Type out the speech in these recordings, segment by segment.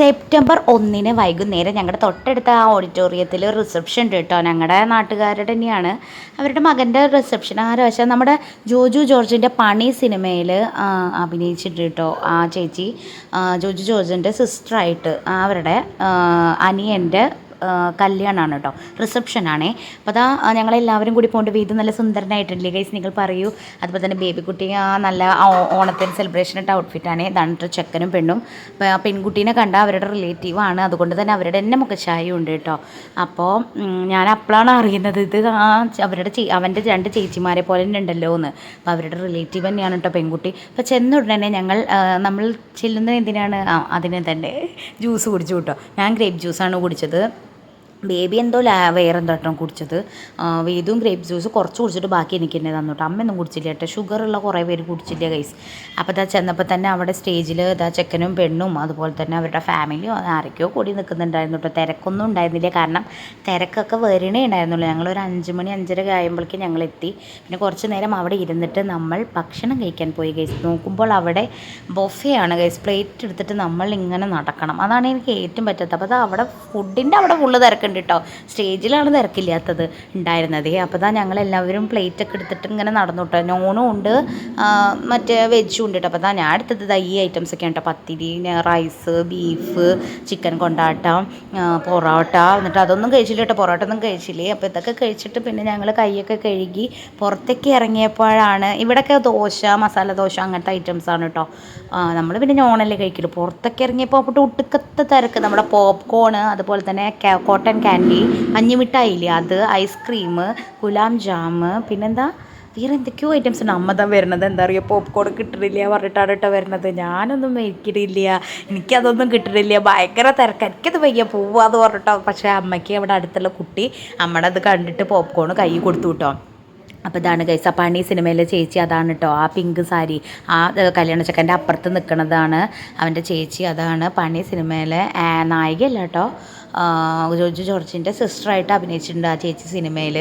September 1 വൈകുന്നേരം ഞങ്ങളുടെ തൊട്ടടുത്ത ആ ഓഡിറ്റോറിയത്തിൽ റിസപ്ഷൻ ഉണ്ട് കേട്ടോ. ഞങ്ങളുടെ നാട്ടുകാരുടെ തന്നെയാണ്. അവരുടെ മകൻ്റെ റിസപ്ഷൻ. ആരോ പക്ഷേ നമ്മുടെ ജോജു ജോർജിൻ്റെ പണി സിനിമയിൽ അഭിനയിച്ചിട്ട് കേട്ടോ ആ ചേച്ചി. ജോജു ജോർജിൻ്റെ സിസ്റ്ററായിട്ട് അവരുടെ അനിയൻ്റെ കല്യാണമാണ് കേട്ടോ, റിസപ്ഷനാണേ. അപ്പോൾ അതാ ഞങ്ങളെല്ലാവരും കൂടി പോകേണ്ട വീട് നല്ല സുന്ദരനായിട്ടില്ലേ ഗൈസ്, നിങ്ങൾ പറയൂ. അതുപോലെ തന്നെ ബേബിക്കുട്ടി നല്ല ഓണത്തിന് സെലിബ്രേഷൻ ഇട്ട ഔട്ട്ഫിറ്റാണ്. ഇതാണ് ചെക്കനും പെണ്ണും. പെൺകുട്ടീനെ കണ്ട അവരുടെ റിലേറ്റീവാണ്, അതുകൊണ്ട് തന്നെ അവരുടെ തന്നെ മുഖഛായ ഉണ്ട് കേട്ടോ. അപ്പോൾ ഞാൻ അപ്പോഴാണ് അറിയുന്നത് ഇത് അവരുടെ അവൻ്റെ 2 ചേച്ചിമാരെ പോലെ തന്നെ ഉണ്ടല്ലോ എന്ന്. അപ്പോൾ അവരുടെ റിലേറ്റീവ് തന്നെയാണ് കേട്ടോ പെൺകുട്ടി. അപ്പോൾ ചെന്ന ഉടനെ നമ്മൾ ചെല്ലുന്നത് എന്തിനാണ്, അതിന് തന്നെ ജ്യൂസ് കുടിച്ചു കേട്ടോ. ഞാൻ ഗ്രേപ്പ് ജ്യൂസാണ് കുടിച്ചത്. ബേബി എന്തോ വേറെന്തോ കേട്ടോ കുടിച്ചത്. വേദുവും ഗ്രേപ്പ് ജ്യൂസ് കുറച്ച് കുടിച്ചിട്ട് ബാക്കി എനിക്ക് തന്നെ തന്നു കേട്ടോ. അമ്മയൊന്നും കുടിച്ചില്ല കേട്ടോ, ഷുഗറുള്ള കുറേ പേര് കുടിച്ചില്ല ഗൈസ്. അപ്പോൾ ഇതാ ചെന്നപ്പോൾ തന്നെ അവിടെ സ്റ്റേജിൽ ഇതാ ചെക്കനും പെണ്ണും അതുപോലെ തന്നെ അവരുടെ ഫാമിലിയും ആരൊക്കെയോ കൂടി നിൽക്കുന്നുണ്ടായിരുന്നു കേട്ടോ. തിരക്കൊന്നും ഉണ്ടായിരുന്നില്ല, കാരണം തിരക്കൊക്കെ വരണേ ഉണ്ടായിരുന്നുള്ളൂ. ഞങ്ങളൊരു 5 മണി 5:30 ആകുമ്പോഴേക്കും ഞങ്ങളെത്തി. പിന്നെ കുറച്ച് നേരം അവിടെ ഇരുന്നിട്ട് നമ്മൾ ഭക്ഷണം കഴിക്കാൻ പോയി ഗൈസ്. നോക്കുമ്പോൾ അവിടെ ബൊഫയാണ് ഗൈസ്. പ്ലേറ്റ് എടുത്തിട്ട് നമ്മൾ ഇങ്ങനെ നടക്കണം, അതാണ് എനിക്ക് ഏറ്റവും പറ്റാത്തത്. അപ്പോൾ അത് അവിടെ ഫുഡിൻ്റെ അവിടെ ഫുള്ള് തിരക്കുണ്ട് കേട്ടോ. സ്റ്റേജിലാണ് തിരക്കില്ലാത്തത് ഉണ്ടായിരുന്നത്. അപ്പോൾ ഇതാ ഞങ്ങളെല്ലാവരും പ്ലേറ്റൊക്കെ എടുത്തിട്ട് ഇങ്ങനെ നടന്നു കേട്ടോ. നോണും ഉണ്ട്, മറ്റേ വെജും ഉണ്ട് കേട്ടോ. അപ്പോൾ ഇതാ ഞാൻ എടുത്തത് ഈ ഐറ്റംസൊക്കെ കേട്ടോ. പത്തിരി, റൈസ്, ബീഫ്, ചിക്കൻ കൊണ്ടാട്ട, പൊറോട്ട. എന്നിട്ട് അതൊന്നും കഴിച്ചില്ല കേട്ടോ, പൊറോട്ട ഒന്നും കഴിച്ചില്ലേ. അപ്പോൾ ഇതൊക്കെ കഴിച്ചിട്ട് പിന്നെ ഞങ്ങൾ കൈയൊക്കെ കഴുകി പുറത്തേക്ക് ഇറങ്ങിയപ്പോഴാണ് ഇവിടെയൊക്കെ ദോശ, മസാല ദോശ അങ്ങനത്തെ ഐറ്റംസാണ് കേട്ടോ. നമ്മൾ പിന്നെ നോണല്ലേ കഴിക്കല്. പുറത്തൊക്കെ ഇറങ്ങിയപ്പോൾ അപ്പോൾ ഒട്ടുക്കത്തെ തിരക്ക്. നമ്മുടെ പോപ്കോണ്, അതുപോലെ തന്നെ കോട്ടൺ ക്യാൻഡി, പഞ്ഞിമിഠായില്ലേ അത്, ഐസ്ക്രീം, ഗുലാം ജാമ്, പിന്നെന്താ വേറെ എന്തൊക്കെയോ ഐറ്റംസ് ഉണ്ട്. അമ്മ தான் വരുന്നത്, എന്താ പറയുക, പോപ്കോൺ കിട്ടണില്ല പറഞ്ഞിട്ടാണ് കേട്ടോ വരുന്നത്. ഞാനൊന്നും മേടിക്കണില്ല, എനിക്കതൊന്നും കിട്ടണില്ല, ഭയങ്കര തിരക്ക്, എനിക്കത് വയ്യ പോവാന്ന് പറഞ്ഞിട്ടോ. പക്ഷേ അമ്മയ്ക്ക് അവിടെ അടുത്തുള്ള കുട്ടി അമ്മയുടെ അത് കണ്ടിട്ട് പോപ്കോൺ കൈ കൊടുത്തു കേട്ടോ. അപ്പോൾ ഇതാണ് ഗൈസ് ആ പണി സിനിമയിലെ ചേച്ചി, അതാണ് കേട്ടോ ആ പിങ്ക് സാരി, ആ കല്യാണ ചെക്കൻ്റെ അപ്പുറത്ത് നിൽക്കുന്നതാണ് അവൻ്റെ ചേച്ചി. അതാണ് പണി സിനിമയിലെ നായികയല്ല കേട്ടോ, ജോജു ജോർജിൻ്റെ സിസ്റ്ററായിട്ട് അഭിനയിച്ചിട്ടുണ്ട് ആ ചേച്ചി സിനിമയിൽ.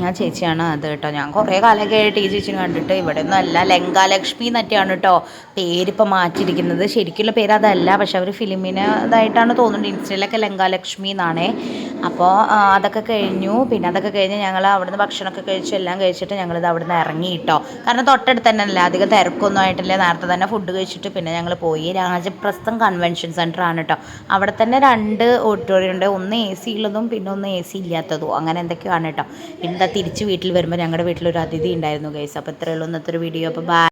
ആ ചേച്ചിയാണ് അത് കേട്ടോ. ഞാൻ കുറേ കാലമൊക്കെ ആയിട്ട് ഈ ചേച്ചിനെ കണ്ടിട്ട്. ഇവിടെ ഒന്നും അല്ല, ലങ്കാലക്ഷ്മി എന്നൊക്കെയാണ് കേട്ടോ പേരിപ്പോൾ മാറ്റിയിരിക്കുന്നത്. ശരിക്കുള്ള പേര് അതല്ല, പക്ഷെ അവർ ഫിലിമിന് ഇതായിട്ടാണ് തോന്നുന്നുണ്ട്. ഇൻസ്റ്റയിലൊക്കെ ലങ്കാലക്ഷ്മി എന്നാണേ. അപ്പോൾ അതൊക്കെ കഴിഞ്ഞു. പിന്നെ അതൊക്കെ കഴിഞ്ഞ് ഞങ്ങൾ അവിടുന്ന് ഭക്ഷണമൊക്കെ കഴിച്ചു, എല്ലാം കഴിച്ചിട്ട് ഞങ്ങളിത് അവിടുന്ന് ഇറങ്ങി കേട്ടോ. കാരണം തൊട്ടടുത്ത് തന്നെ അല്ല, അധികം തിരക്കൊന്നും ആയിട്ടില്ല. നേരത്തെ തന്നെ ഫുഡ് കഴിച്ചിട്ട് പിന്നെ ഞങ്ങൾ പോയി. രാജപ്രസ്ഥം കൺവെൻഷൻ സെൻറ്റർ ആണ് കേട്ടോ. അവിടെ തന്നെ 2 ഓഡിറ്റോറിയം ഉണ്ട്, ഒന്ന് AC ഉള്ളതും പിന്നെ ഒന്ന് AC ഇല്ലാത്തതും, അങ്ങനെ എന്തൊക്കെയാണ് കേട്ടോ. പിന്നെ തിരിച്ച് വീട്ടിൽ വരുമ്പോൾ ഞങ്ങളുടെ വീട്ടിലൊരു അതിഥി ഉണ്ടായിരുന്നു ഗൈസ്. അപ്പോൾ ഇത്രയേ ഉള്ളൂ ഇന്നത്തെ ഒരു വീഡിയോ. അപ്പോൾ ബൈ.